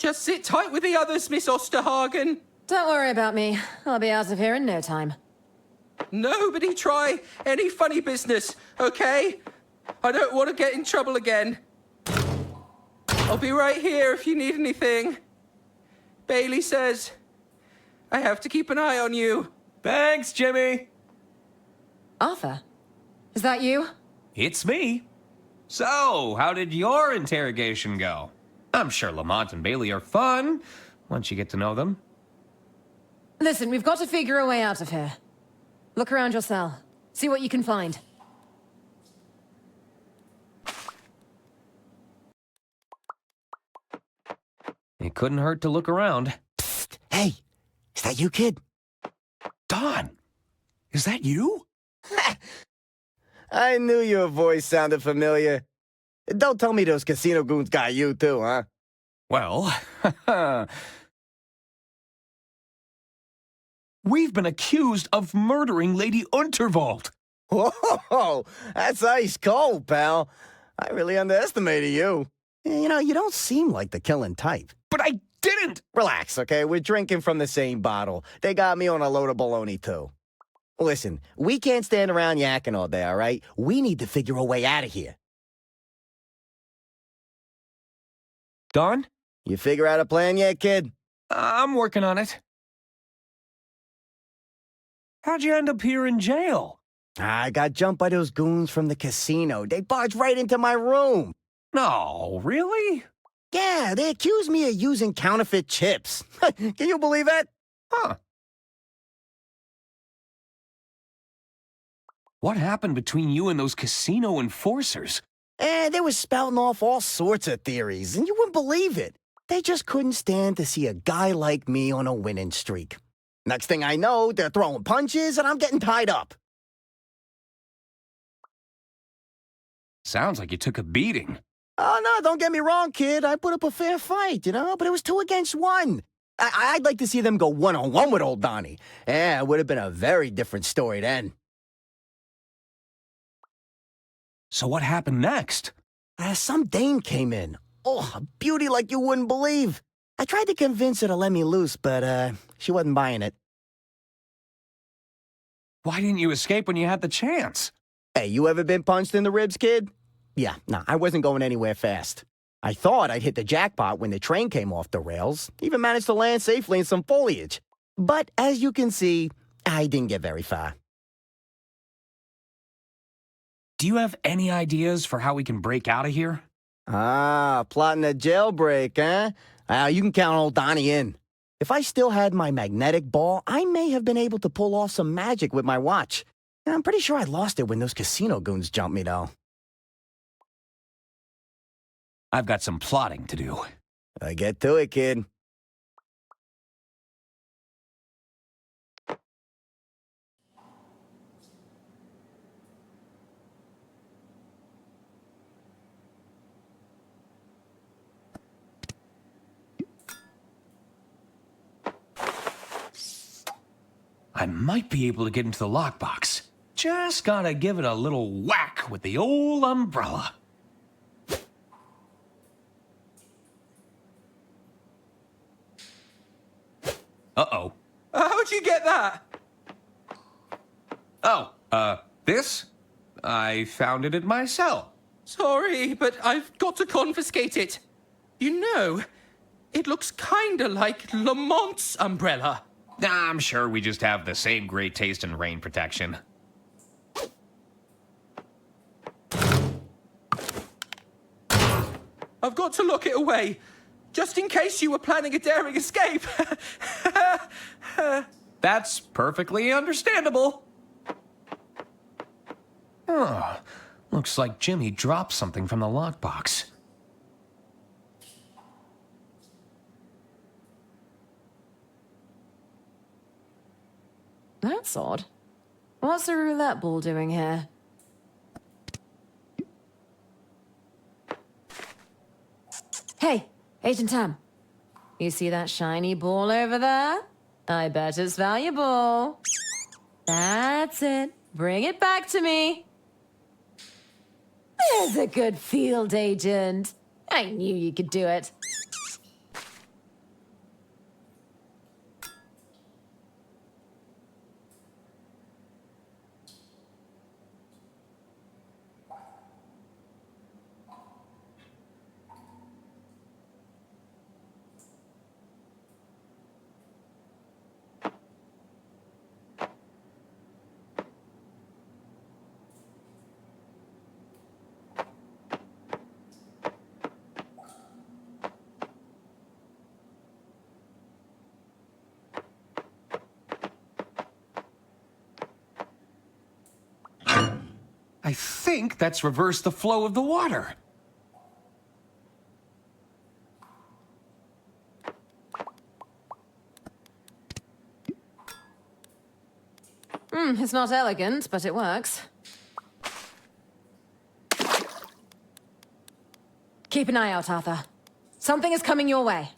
Just sit tight with the others, Miss Osterhagen. Don't worry about me. I'll be out of here in no time. Nobody try any funny business, okay? I don't want to get in trouble again. I'll be right here if you need anything. Bailey says I have to keep an eye on you. Thanks, Jimmy. Arthur? Is that you? It's me. So, how did your interrogation go? I'm sure Lamont and Bailey are fun, once you get to know them. Listen, we've got to figure a way out of here. Look around your cell. See what you can find. It couldn't hurt to look around. Psst. Hey, is that you, kid? Don, is that you? I knew your voice sounded familiar. Don't tell me those casino goons got you too, huh? Well, we've been accused of murdering Lady Unterwald. Whoa, that's ice cold, pal. I really underestimated you. You know, you don't seem like the killing type. But I didn't! Relax, okay? We're drinking from the same bottle. They got me on a load of baloney, too. Listen, we can't stand around yakking all day, all right? We need to figure a way out of here. Don? You figure out a plan yet, kid? I'm working on it. How'd you end up here in jail? I got jumped by those goons from the casino. They barged right into my room. No, really? Yeah, they accused me of using counterfeit chips. Can you believe that? Huh. What happened between you and those casino enforcers? They were spouting off all sorts of theories, and you wouldn't believe it. They just couldn't stand to see a guy like me on a winning streak. Next thing I know, they're throwing punches, and I'm getting tied up. Sounds like you took a beating. Oh, no, don't get me wrong, kid. I put up a fair fight, but it was 2 against 1. I'd like to see them go one-on-one with old Donnie. Yeah, it would have been a very different story then. So what happened next? Some dame came in. Oh, a beauty like you wouldn't believe. I tried to convince her to let me loose, but she wasn't buying it. Why didn't you escape when you had the chance? Hey, you ever been punched in the ribs, kid? Yeah, no, I wasn't going anywhere fast. I thought I'd hit the jackpot when the train came off the rails. Even managed to land safely in some foliage. But as you can see, I didn't get very far. Do you have any ideas for how we can break out of here? Ah, plotting a jailbreak, huh? You can count old Donnie in. If I still had my magnetic ball, I may have been able to pull off some magic with my watch. I'm pretty sure I lost it when those casino goons jumped me, though. I've got some plotting to do. Get to it, kid. I might be able to get into the lockbox. Just gotta give it a little whack with the old umbrella. Uh-oh. How'd you get that? Oh, this? I found it in my cell. Sorry, but I've got to confiscate it. You know, it looks kinda like Lamont's umbrella. I'm sure we just have the same great taste in rain protection. I've got to lock it away, just in case you were planning a daring escape. That's perfectly understandable. Oh, looks like Jimmy dropped something from the lockbox. That's odd. What's the roulette ball doing here? Hey, Agent Tam. You see that shiny ball over there? I bet it's valuable. That's it. Bring it back to me. There's a good field, Agent. I knew you could do it. I think that's reversed the flow of the water. It's not elegant, but it works. Keep an eye out, Arthur. Something is coming your way.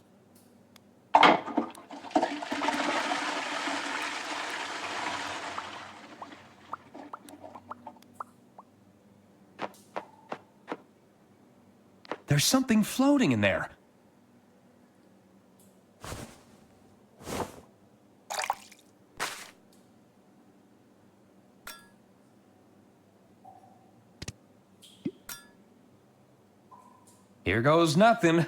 There's something floating in there. Here goes nothing.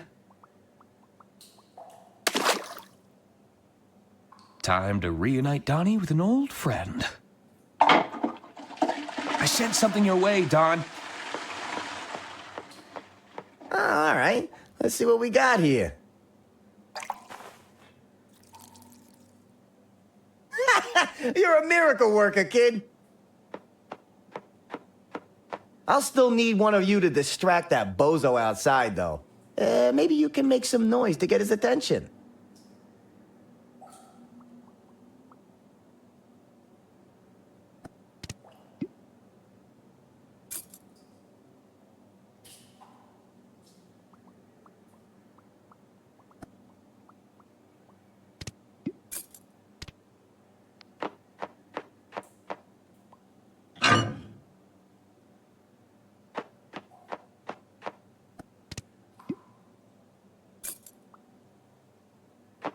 Time to reunite Donnie with an old friend. I sent something your way, Don. All right, let's see what we got here. You're a miracle worker, kid. I'll still need one of you to distract that bozo outside, though. Maybe you can make some noise to get his attention.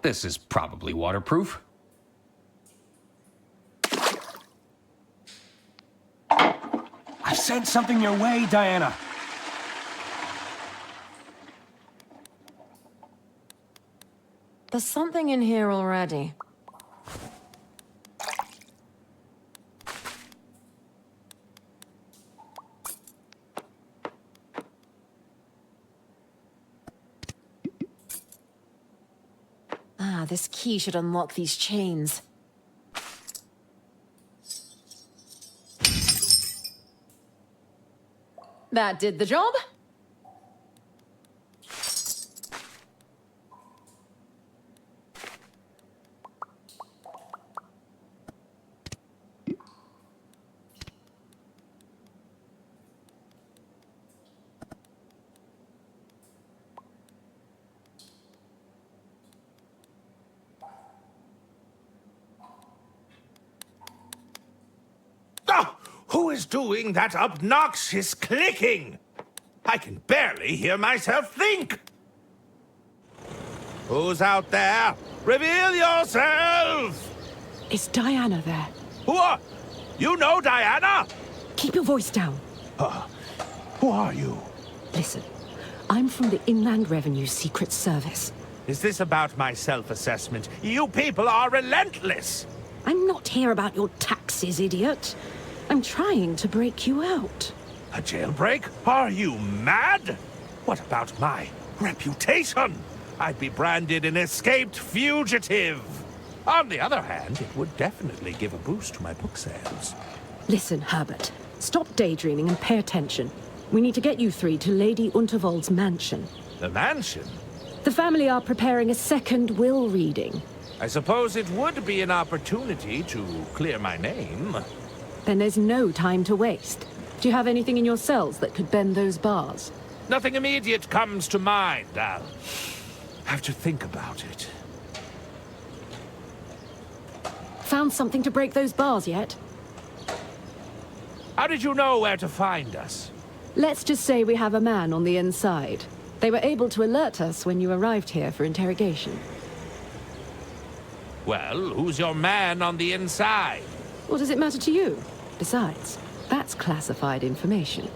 This is probably waterproof. I sent something your way, Diana. There's something in here already. This key should unlock these chains. That did the job. Who is doing that obnoxious clicking? I can barely hear myself think. Who's out there? Reveal yourself! Is Diana there? Who are... You know Diana? Keep your voice down. Who are you? Listen, I'm from the Inland Revenue Secret Service. Is this about my self-assessment? You people are relentless! I'm not here about your taxes, idiot. I'm trying to break you out. A jailbreak? Are you mad? What about my reputation? I'd be branded an escaped fugitive. On the other hand, it would definitely give a boost to my book sales. Listen, Herbert, stop daydreaming and pay attention. We need to get you three to Lady Unterwald's mansion. The mansion? The family are preparing a second will reading. I suppose it would be an opportunity to clear my name. Then there's no time to waste. Do you have anything in your cells that could bend those bars? Nothing immediate comes to mind. I'll have to think about it. Found something to break those bars yet? How did you know where to find us? Let's just say we have a man on the inside. They were able to alert us when you arrived here for interrogation. Well, who's your man on the inside? What does it matter to you? Besides, that's classified information.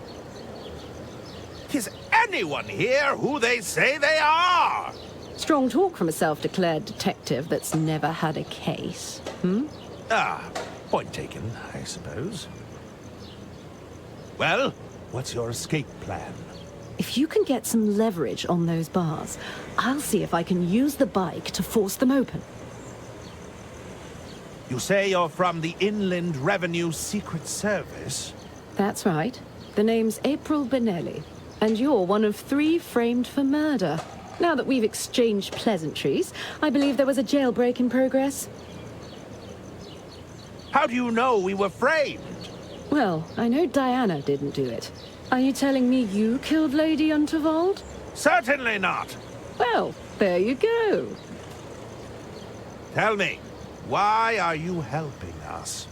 Is anyone here who they say they are? Strong talk from a self-declared detective that's never had a case, Point taken, I suppose. Well, what's your escape plan? If you can get some leverage on those bars, I'll see if I can use the bike to force them open. You say you're from the Inland Revenue Secret Service? That's right. The name's April Benelli, and you're one of 3 framed for murder. Now that we've exchanged pleasantries, I believe there was a jailbreak in progress. How do you know we were framed? Well, I know Diana didn't do it. Are you telling me you killed Lady Unterwald? Certainly not. Well, there you go. Tell me, why are you helping us?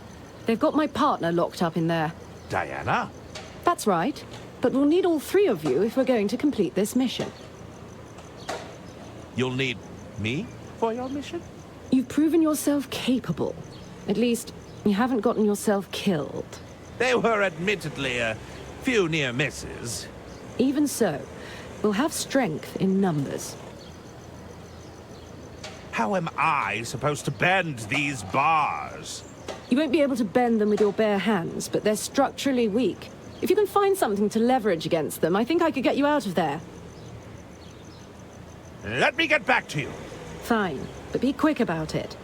They've got my partner locked up in there. Diana? That's right. But we'll need all 3 of you if we're going to complete this mission. You'll need me for your mission? You've proven yourself capable. At least, you haven't gotten yourself killed. They were admittedly a few near misses. Even so, we'll have strength in numbers. How am I supposed to bend these bars? You won't be able to bend them with your bare hands, but they're structurally weak. If you can find something to leverage against them, I think I could get you out of there. Let me get back to you. Fine, but be quick about it.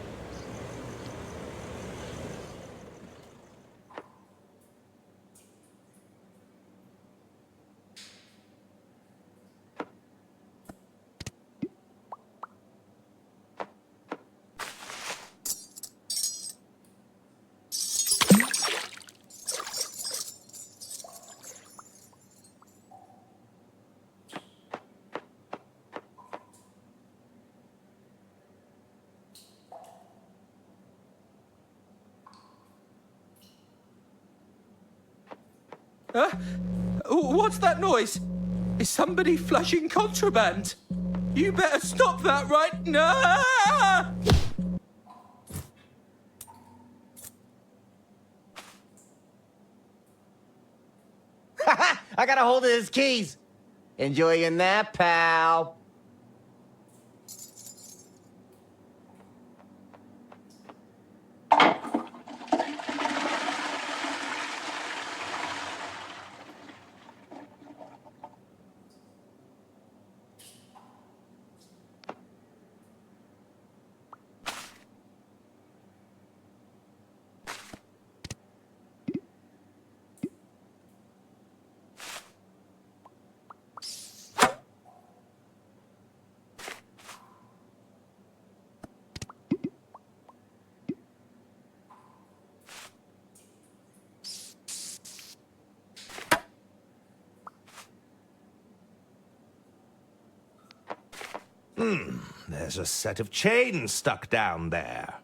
What's that noise? Is somebody flushing contraband? You better stop that right now! I got a hold of his keys. Enjoying that, pal. There's a set of chains stuck down there.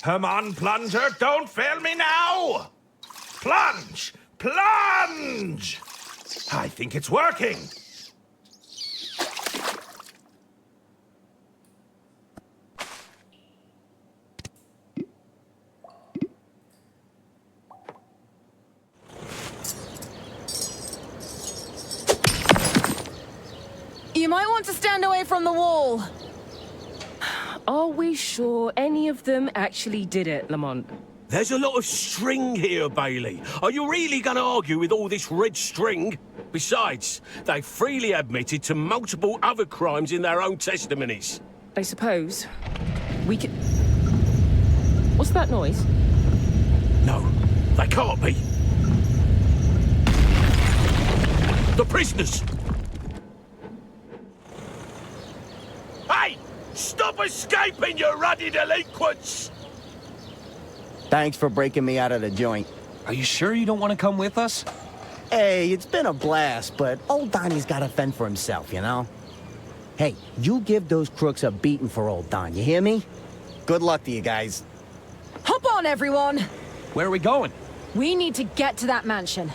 Come on, plunger, don't fail me now! Plunge! Plunge! I think it's working. You might want to stand away from the wall. Are we sure any of them actually did it, Lamont? There's a lot of string here, Bailey. Are you really going to argue with all this red string? Besides, they freely admitted to multiple other crimes in their own testimonies. I suppose we could... What's that noise? No, they can't be. The prisoners! Hey! Stop escaping, you ruddy delinquents! Thanks for breaking me out of the joint. Are you sure you don't want to come with us? Hey, it's been a blast, but old Donnie's gotta fend for himself, you know? Hey, you give those crooks a beating for old Don, you hear me? Good luck to you guys. Hop on, everyone! Where are we going? We need to get to that mansion.